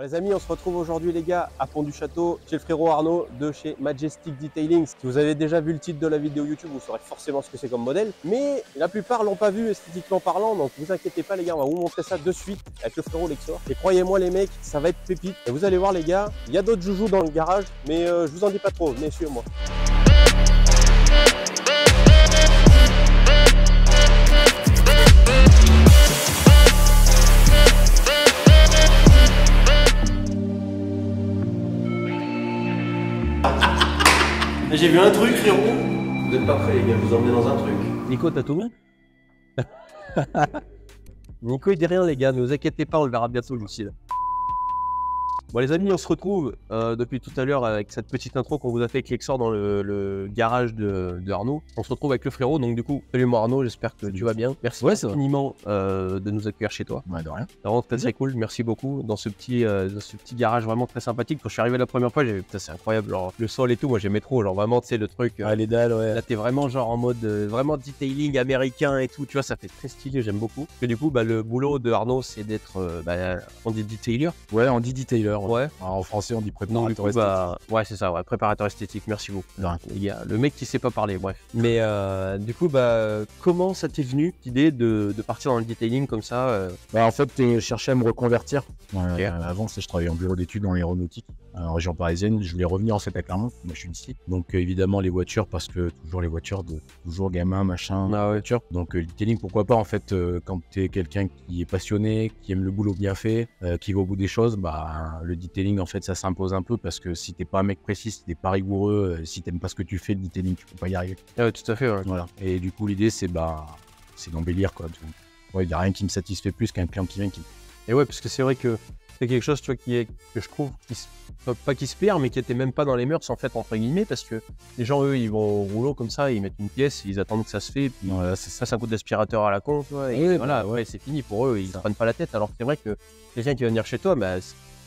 Les amis, on se retrouve aujourd'hui les gars à Pont du Château chez le frérot Arnaud de chez Majestic Detailing. Si vous avez déjà vu le titre de la vidéo YouTube, vous saurez forcément ce que c'est comme modèle, mais la plupart l'ont pas vu esthétiquement parlant, donc vous inquiétez pas les gars, on va vous montrer ça de suite avec le frérot Lexor. Et croyez-moi les mecs, ça va être pépite. Et vous allez voir les gars, il y a d'autres joujoux dans le garage, mais je vous en dis pas trop, venez suivez-moi. J'ai vu un truc frérot. Vous êtes pas prêts les gars, je vous emmène dans un truc. Nico, t'as tout mis? Nico il dit rien les gars, ne vous inquiétez pas, on le verra bientôt Lucie là. Bon les amis, on se retrouve depuis tout à l'heure avec cette petite intro qu'on vous a fait avec Lexor dans le garage de Arnaud. On se retrouve avec le frérot, donc du coup, salut moi Arnaud, j'espère que tu vas bien. Merci infiniment de nous accueillir chez toi. Ouais, de rien. C'est vraiment très cool, merci beaucoup dans ce petit garage vraiment très sympathique. Quand je suis arrivé la première fois, j'ai vu, putain c'est incroyable, genre le sol et tout, moi j'aimais trop, genre vraiment tu sais le truc. Les dalles, ouais. Là t'es vraiment genre en mode vraiment detailing américain et tout, tu vois, ça fait très stylé, j'aime beaucoup. Et du coup, le boulot de Arnaud c'est d'être, on dit detailer. Ouais, on dit detailer. Ouais. Alors, en français, on dit préparateur esthétique. Ouais, c'est ça, ouais, préparateur esthétique, merci beaucoup. Non. Les gars, le mec qui sait pas parler, bref. Mais du coup, comment ça t'est venu l'idée de partir dans le detailing comme ça En fait, je cherchais à me reconvertir. Okay. Avant, je travaillais en bureau d'études dans l'aéronautique, en région parisienne. Je voulais revenir en fait à Clermont, moi je suis d'ici. Donc évidemment, les voitures, parce que toujours les voitures, toujours gamin, machin, voiture. Donc le detailing, pourquoi pas en fait, quand tu es quelqu'un qui est passionné, qui aime le boulot bien fait, qui va au bout des choses, le detailing en fait ça s'impose un peu parce que si t'es pas un mec précis, si t'es pas rigoureux, si t'aimes pas ce que tu fais, le detailing tu peux pas y arriver. Ouais, tout à fait, ouais. Voilà. Et du coup l'idée c'est d'embellir quoi. Ouais, y a rien qui me satisfait plus qu'un client qui vient qui. Et ouais, parce que c'est vrai que c'est quelque chose tu vois que je trouve pas qui se perd mais qui était même pas dans les mœurs en fait entre guillemets, parce que les gens eux ils vont au rouleau comme ça, ils mettent une pièce, ils attendent que ça se fait, puis voilà, ça c'est un coup d'aspirateur à la con, tu vois, et voilà, ouais, c'est fini pour eux, ils se prennent pas la tête. Alors que c'est vrai que quelqu'un qui va venir chez toi,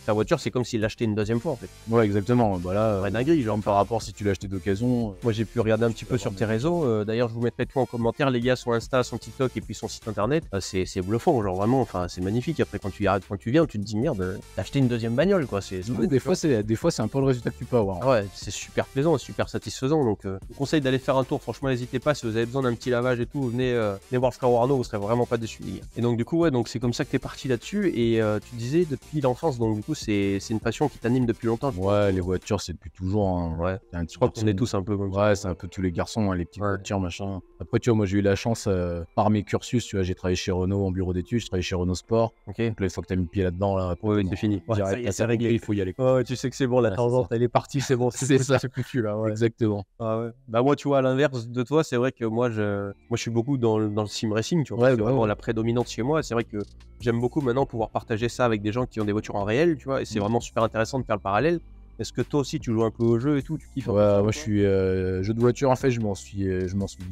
ta voiture, c'est comme s'il l'achetait une deuxième fois en fait. Ouais, exactement. Vraie dinguerie, genre par rapport si tu l'as acheté d'occasion. Moi, j'ai pu regarder un petit peu sur tes réseaux. D'ailleurs, je vous mettrai tout en commentaire, les gars, son Insta, son TikTok et puis son site internet. C'est bluffant, genre vraiment. Enfin, c'est magnifique. Après, quand tu viens, tu te dis merde, d'acheter une deuxième bagnole, quoi. Des fois, c'est un peu le résultat que tu peux avoir. Ah ouais, c'est super plaisant, super satisfaisant. Donc, je vous conseille d'aller faire un tour. Franchement, n'hésitez pas. Si vous avez besoin d'un petit lavage et tout, venez voir le frère Arnaud. Vous serez vraiment pas déçus, les gars. Et donc, du coup, ouais, donc c'est comme ça que t'es parti là-dessus. Et tu disais depuis l'enfance. Donc, du coup, c'est une passion qui t'anime depuis longtemps. Ouais, les voitures, c'est depuis toujours. Hein. Ouais, je crois qu'on est tous un peu comme ça. Ouais, c'est un peu tous les garçons, hein, les petites voitures, machin. Après, tu vois, moi, j'ai eu la chance, par mes cursus, tu vois, j'ai travaillé chez Renault en bureau d'études, j'ai travaillé chez Renault Sport. Ok. Donc là, une fois que t'as mis le pied là-dedans, là, c'est fini. C'est réglé, il faut y aller. Ouais, tu sais que c'est bon, la tangente, elle est partie, c'est bon. C'est ça. C'est foutu, là. Ouais. Exactement. Ah ouais. Moi, tu vois, à l'inverse de toi, c'est vrai que moi, je suis beaucoup dans le sim racing, tu vois. Ouais, c'est vraiment la prédominante chez moi. C'est vrai que j'aime beaucoup maintenant pouvoir partager ça avec des gens qui ont des voitures en réel, tu vois. Et c'est vraiment super intéressant de faire le parallèle. Est-ce que toi aussi tu joues un peu au jeu et tout, tu kiffes? Ouais, moi je suis jeu de voiture en fait, je m'en suis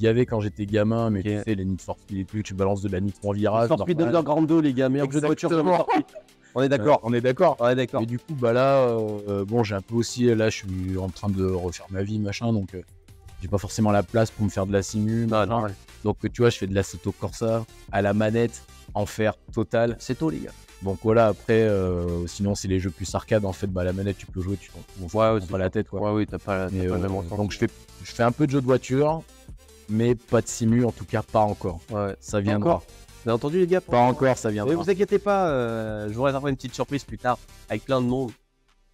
gavé quand j'étais gamin, mais tu sais les Need for Speed et tout, tu balances de la nitro en virage. Need for Speed Underground 2 les gars, meilleur jeu de voiture. On est d'accord. On est d'accord. On est d'accord. Et du coup là, bon j'ai un peu aussi, là je suis en train de refaire ma vie machin, donc j'ai pas forcément la place pour me faire de la simu. Non. Donc tu vois, je fais de l'Assetto Corsa à la manette en fer total. C'est tôt les gars. Donc voilà, après, sinon c'est les jeux plus arcade, en fait, la manette tu peux jouer, tu t'en pas la tête quoi. Ouais, t'as pas vraiment. Donc je fais un peu de jeu de voiture, mais pas de simu, en tout cas pas encore. Ouais, ça viendra. Vous avez entendu les gars? Pas encore, ça viendra. Mais vous inquiétez pas, je vous réserverai une petite surprise plus tard, avec plein de monde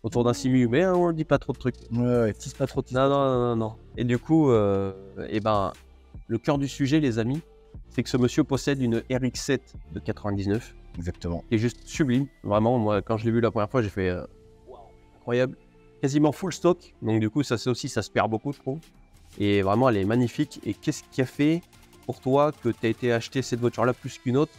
autour d'un simu, mais on ne dit pas trop de trucs. Ouais. Tease pas trop. Non. Et du coup, le cœur du sujet les amis, c'est que ce monsieur possède une RX-7 de 99. Exactement. Qui est juste sublime. Vraiment, moi, quand je l'ai vu la première fois, j'ai fait wow, incroyable. Quasiment full stock. Donc, du coup, ça se perd beaucoup, je trouve. Et vraiment, elle est magnifique. Et qu'est-ce qui a fait pour toi que tu as été acheter cette voiture-là plus qu'une autre?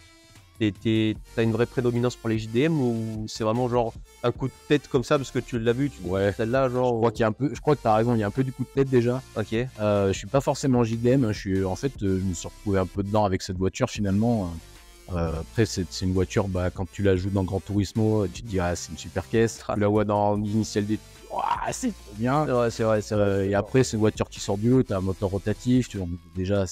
T'as une vraie prédominance pour les JDM ou c'est vraiment genre un coup de tête comme ça parce que tu l'as vu, celle-là, genre. Je crois que t'as raison, il y a un peu du coup de tête déjà. Ok. Je suis pas forcément JDM, je me suis retrouvé un peu dedans avec cette voiture finalement. Après, c'est une voiture, quand tu la joues dans Gran Turismo, tu te dis, c'est une super caisse. Tu la vois dans l'initial des. C'est trop bien. C'est vrai. Et après, c'est une voiture qui sort du lot, tu as un moteur rotatif, déjà,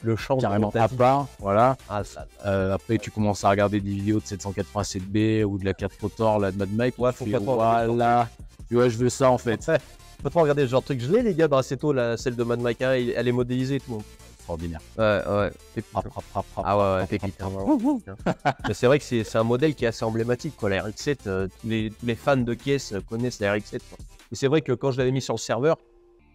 le champ carrément à rotatif. part, voilà. Ah, ça. Après, tu commences à regarder des vidéos de 787B ou de la 4 Rotor, là, de Mad Mike. Ouais, tu faut fais, pas trop voilà, tu vois, je veux ça en fait. Ouais. Faut trop regarder ce genre de truc. Je l'ai, les gars, dans Assetto, celle de Mad Mike 1, elle est modélisée et tout. Extraordinaire. Ouais. Pépite. Ah ouais, pépite. Mais c'est vrai que c'est un modèle qui est assez emblématique, quoi. La RX-7, tous les fans de caisse connaissent la RX-7, quoi. Et c'est vrai que quand je l'avais mis sur le serveur,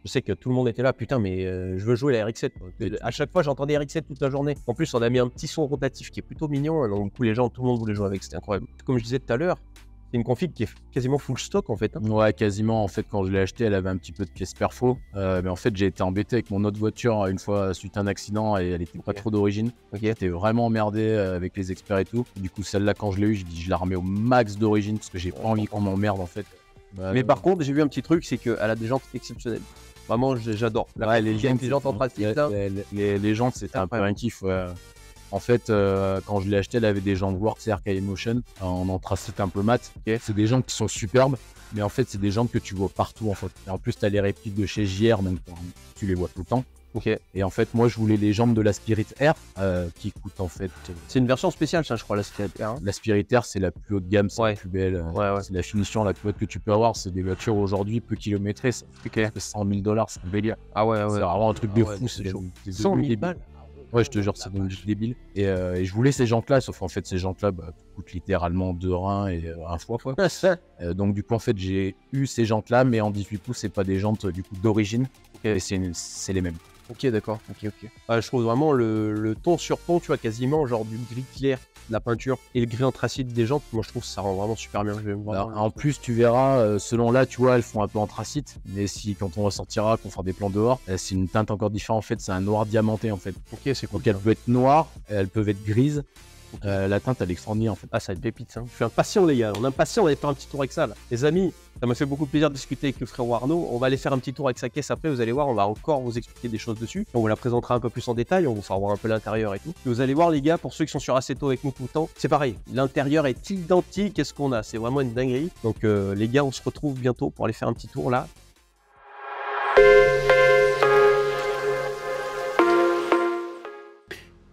je sais que tout le monde était là, putain, mais je veux jouer la RX-7, quoi. À chaque fois, j'entendais RX-7 toute la journée. En plus, on a mis un petit son rotatif qui est plutôt mignon, donc du coup, tout le monde voulait jouer avec, c'était incroyable. Comme je disais tout à l'heure, c'est une config qui est quasiment full stock en fait. Hein. Ouais, quasiment. En fait, quand je l'ai acheté, elle avait un petit peu de caisse perfo. Mais en fait, j'ai été embêté avec mon autre voiture une fois suite à un accident et elle était pas trop d'origine. J'étais vraiment emmerdé avec les experts et tout. Du coup, celle-là, quand je l'ai eu, je la remets au max d'origine parce que j'ai pas envie qu'on m'emmerde en fait. Mais par contre, j'ai vu un petit truc, c'est qu'elle a des jantes exceptionnelles. Vraiment, j'adore. Ouais, les jantes en pratique là. Les jantes, c'était un peu un kiff. Ouais. En fait, quand je l'ai acheté, elle avait des jantes Works RK Emotion en anthracite un peu mat. C'est des jantes qui sont superbes, mais en fait, c'est des jantes que tu vois partout en fait. Et en plus, tu as les répliques de chez JR, donc tu les vois tout le temps. Et en fait, moi, je voulais les jambes de la Spirit Air qui coûtent en fait. C'est une version spéciale, ça, je crois, la Spirit Air. Hein. La Spirit Air, c'est la plus haut de gamme, c'est la plus belle. C'est la finition la plus haute que tu peux avoir. C'est des voitures aujourd'hui peu kilométrées. Ça fait 100 000 $, c'est un délire. Ah ouais. C'est vraiment un truc de fou. C'est 100 000 balles. Ouais, je te jure, c'est devenu débile. Et je voulais ces jantes-là, sauf qu'en fait, ces jantes-là coûtent littéralement 2 reins et un foie. Donc, du coup, en fait, j'ai eu ces jantes-là, mais en 18 pouces, c'est pas des jantes du coup d'origine. Et c'est les mêmes. Ok, d'accord. Je trouve vraiment le ton sur ton, tu vois, quasiment genre du gris clair de la peinture et le gris anthracite des jantes. Moi, je trouve que ça rend vraiment super bien. En plus, tu verras, selon là, tu vois, elles font un peu anthracite. Mais si, quand on ressortira, qu'on fera des plans dehors, c'est une teinte encore différente. En fait, c'est un noir diamanté, en fait. Ok, c'est cool. Donc, elles peuvent être noires, elles peuvent être grises. La teinte, elle est extraordinaire en fait. Ah, ça va être pépite, ça. Je suis impatient, les gars. On est impatient d'aller faire un petit tour avec ça, là. Les amis, ça m'a fait beaucoup plaisir de discuter avec le frère Arnaud. On va aller faire un petit tour avec sa caisse après. Vous allez voir, on va encore vous expliquer des choses dessus. On vous la présentera un peu plus en détail. On vous fera voir un peu l'intérieur et tout. Et vous allez voir, les gars, pour ceux qui sont sur Assetto avec nous tout le temps, c'est pareil. L'intérieur est identique à ce qu'on a. C'est vraiment une dinguerie. Donc, les gars, on se retrouve bientôt pour aller faire un petit tour là.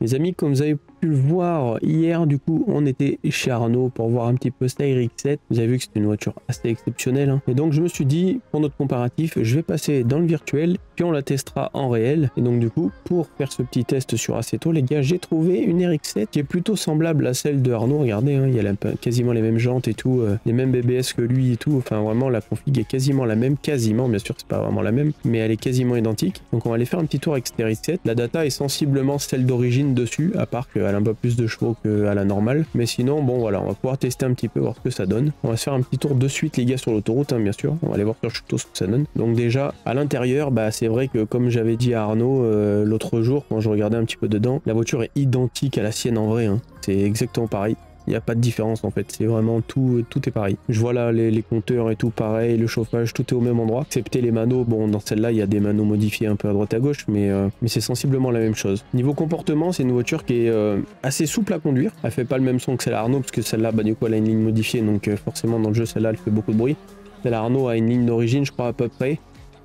Les amis, comme vous avez pu le voir hier, du coup, on était chez Arnaud pour voir un petit peu cette RX-7. Vous avez vu que c'était une voiture assez exceptionnelle. Hein. Et donc, je me suis dit, pour notre comparatif, je vais passer dans le virtuel, puis on la testera en réel. Et donc, du coup, pour faire ce petit test sur Assetto, les gars, j'ai trouvé une RX-7 qui est plutôt semblable à celle de Arnaud. Regardez, hein, il y a quasiment les mêmes jantes et tout, les mêmes BBS que lui et tout. Enfin, vraiment, la config est quasiment la même. Quasiment, bien sûr, c'est pas vraiment la même, mais elle est quasiment identique. Donc, on va aller faire un petit tour avec cette RX-7. La data est sensiblement celle d'origine dessus, à part qu'elle a un peu plus de chevaux qu'à la normale. Mais sinon, bon, voilà, on va pouvoir tester un petit peu, voir ce que ça donne. On va se faire un petit tour de suite, les gars, sur l'autoroute, hein, bien sûr. On va aller voir sur Chuto ce que ça donne. Donc, déjà, à l'intérieur, bah, c'est vrai que, comme j'avais dit à Arnaud l'autre jour, quand je regardais un petit peu dedans, la voiture est identique à la sienne en vrai. Hein. C'est exactement pareil. Il n'y a pas de différence en fait, c'est vraiment tout est pareil. Je vois là les compteurs et tout pareil, le chauffage, tout est au même endroit. Excepté les manos, bon dans celle-là il y a des manos modifiés un peu à droite à gauche, mais c'est sensiblement la même chose. Niveau comportement, c'est une voiture qui est assez souple à conduire. Elle fait pas le même son que celle à Arnaud, parce que celle-là, bah, du coup elle a une ligne modifiée, donc forcément dans le jeu celle-là elle fait beaucoup de bruit. Celle à Arnaud a une ligne d'origine, je crois à peu près,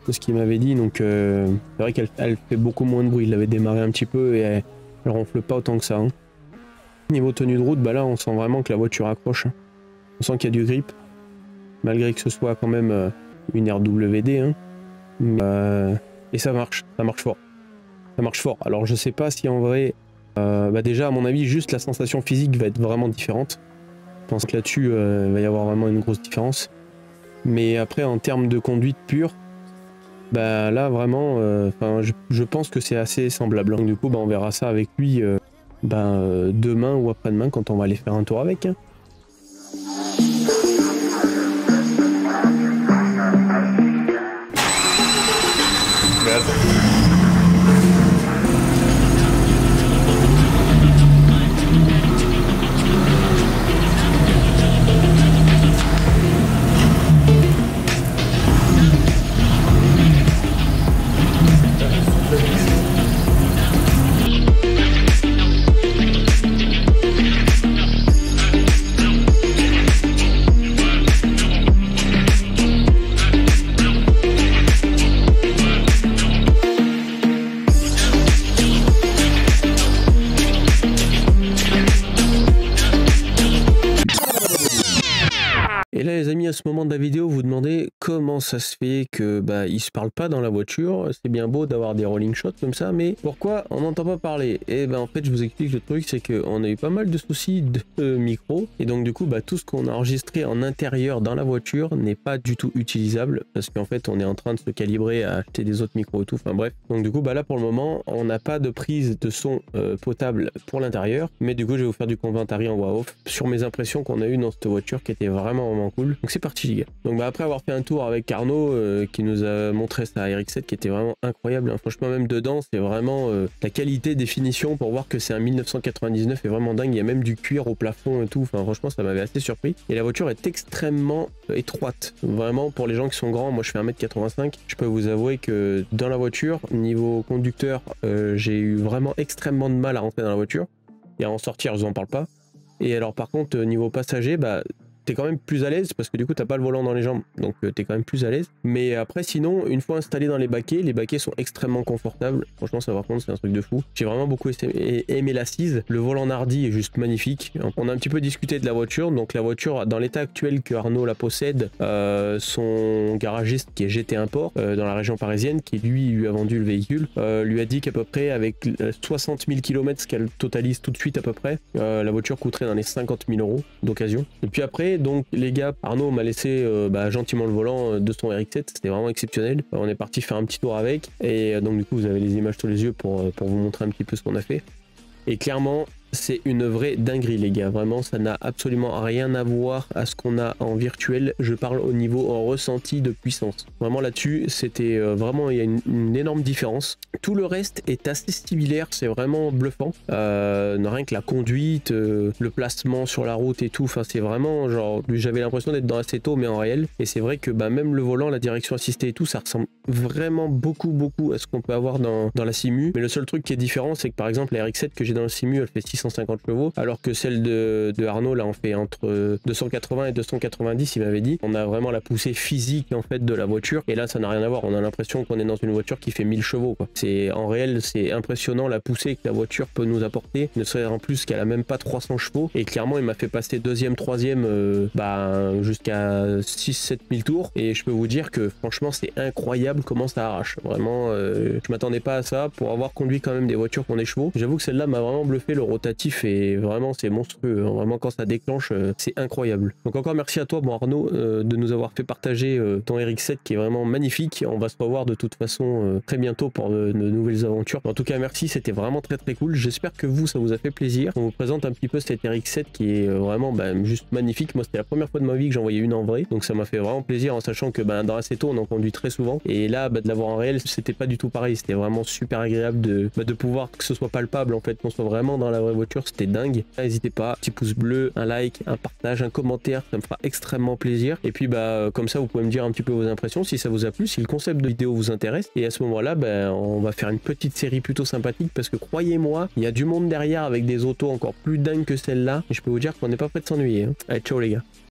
de ce qu'il m'avait dit, donc c'est vrai qu'elle fait beaucoup moins de bruit. Il l'avait démarré un petit peu et elle ronfle pas autant que ça. Hein. Niveau tenue de route, bah là on sent vraiment que la voiture accroche. Hein. On sent qu'il y a du grip, malgré que ce soit quand même une RWD. Hein. Mais, et ça marche fort. Ça marche fort. Alors je sais pas si en vrai, bah déjà à mon avis, juste la sensation physique va être vraiment différente. Je pense que là-dessus, il va y avoir vraiment une grosse différence. Mais après, en termes de conduite pure, bah là vraiment, je pense que c'est assez semblable. Donc, du coup, bah, on verra ça avec lui. Demain ou après-demain quand on va aller faire un tour avec. Hein. amis, à ce moment de la vidéo, vous demandez comment ça se fait que ils se parlent pas dans la voiture. C'est bien beau d'avoir des rolling shots comme ça, mais pourquoi on n'entend pas parler? Et en fait, je vous explique le truc, c'est qu'on a eu pas mal de soucis de micro, et donc du coup, tout ce qu'on a enregistré en intérieur dans la voiture n'est pas du tout utilisable, parce qu'en fait, on est en train de se calibrer à acheter des autres micros et tout. Enfin bref, donc du coup, là pour le moment, on n'a pas de prise de son potable pour l'intérieur, mais du coup, je vais vous faire du commentary en voix off sur mes impressions qu'on a eu dans cette voiture qui était vraiment cool. Donc c'est parti les gars. Donc après avoir fait un tour avec Arnaud qui nous a montré sa RX-7 qui était vraiment incroyable, hein. Franchement même dedans c'est vraiment la qualité des finitions pour voir que c'est un 1999 est vraiment dingue. Il y a même du cuir au plafond et tout. Enfin franchement ça m'avait assez surpris. Et la voiture est extrêmement étroite. Vraiment pour les gens qui sont grands, moi je fais 1m85, je peux vous avouer que dans la voiture, niveau conducteur, j'ai eu vraiment extrêmement de mal à rentrer dans la voiture. Et à en sortir, je vous en parle pas. Et alors par contre niveau passager, t'es quand même plus à l'aise parce que du coup t'as pas le volant dans les jambes, donc t'es quand même plus à l'aise. Mais après sinon, une fois installé dans les baquets sont extrêmement confortables. Franchement ça par contre c'est un truc de fou. J'ai vraiment beaucoup aimé l'assise. Le volant Nardi est juste magnifique. On a un petit peu discuté de la voiture. Donc la voiture dans l'état actuel que Arnaud la possède, son garagiste qui est GT Import dans la région parisienne, qui lui a vendu le véhicule, lui a dit qu'à peu près avec 60 000 km, ce qu'elle totalise tout de suite à peu près, la voiture coûterait dans les 50 000 € d'occasion. Et puis après, donc les gars, Arnaud m'a laissé gentiment le volant de son RX-7, c'était vraiment exceptionnel. On est parti faire un petit tour avec, et donc du coup vous avez les images sous les yeux pour vous montrer un petit peu ce qu'on a fait. Et clairement, c'est une vraie dinguerie les gars, vraiment ça n'a absolument rien à voir à ce qu'on a en virtuel. Je parle au niveau en ressenti de puissance. Vraiment là-dessus, c'était vraiment, il y a une énorme différence. Tout le reste est assez similaire, c'est vraiment bluffant. Rien que la conduite, le placement sur la route et tout, enfin c'est vraiment genre, j'avais l'impression d'être dans Assetto mais en réel. Et c'est vrai que même le volant, la direction assistée et tout, ça ressemble vraiment beaucoup à ce qu'on peut avoir dans la Simu. Mais le seul truc qui est différent, c'est que par exemple la RX-7 que j'ai dans la Simu, elle fait 650 chevaux, alors que celle de Arnaud là on fait entre 280 et 290, il m'avait dit. On a vraiment la poussée physique en fait de la voiture, et là ça n'a rien à voir, on a l'impression qu'on est dans une voiture qui fait 1000 chevaux quoi. C'est en réel, c'est impressionnant la poussée que la voiture peut nous apporter, ne serait en plus qu'elle a même pas 300 chevaux, et clairement il m'a fait passer deuxième, troisième jusqu'à 6-7 000 tours, et je peux vous dire que franchement c'est incroyable comment ça arrache. Vraiment je m'attendais pas à ça pour avoir conduit quand même des voitures qui ont des chevaux. J'avoue que celle-là m'a vraiment bluffé, le rotatif et vraiment c'est monstrueux, hein. Vraiment quand ça déclenche c'est incroyable. Donc encore merci à toi Arnaud de nous avoir fait partager ton RX-7 qui est vraiment magnifique. On va se revoir de toute façon très bientôt pour de nouvelles aventures. En tout cas merci, c'était vraiment très cool. J'espère que vous ça vous a fait plaisir. On vous présente un petit peu cette RX-7 qui est vraiment juste magnifique. Moi c'était la première fois de ma vie que j'en voyais une en vrai, donc ça m'a fait vraiment plaisir en sachant que dans Assetto on en conduit très souvent, et là de l'avoir en réel c'était pas du tout pareil. C'était vraiment super agréable de pouvoir que ce soit palpable en fait, qu'on soit vraiment dans la vraie voiture, c'était dingue. N'hésitez pas, petit pouce bleu, un like, un partage, un commentaire, ça me fera extrêmement plaisir. Et puis comme ça vous pouvez me dire un petit peu vos impressions, si ça vous a plu, si le concept de vidéo vous intéresse, et à ce moment là on va faire une petite série plutôt sympathique, parce que croyez-moi il y a du monde derrière avec des autos encore plus dingues que celle-là, et je peux vous dire qu'on n'est pas prêt de s'ennuyer, hein. Allez ciao les gars.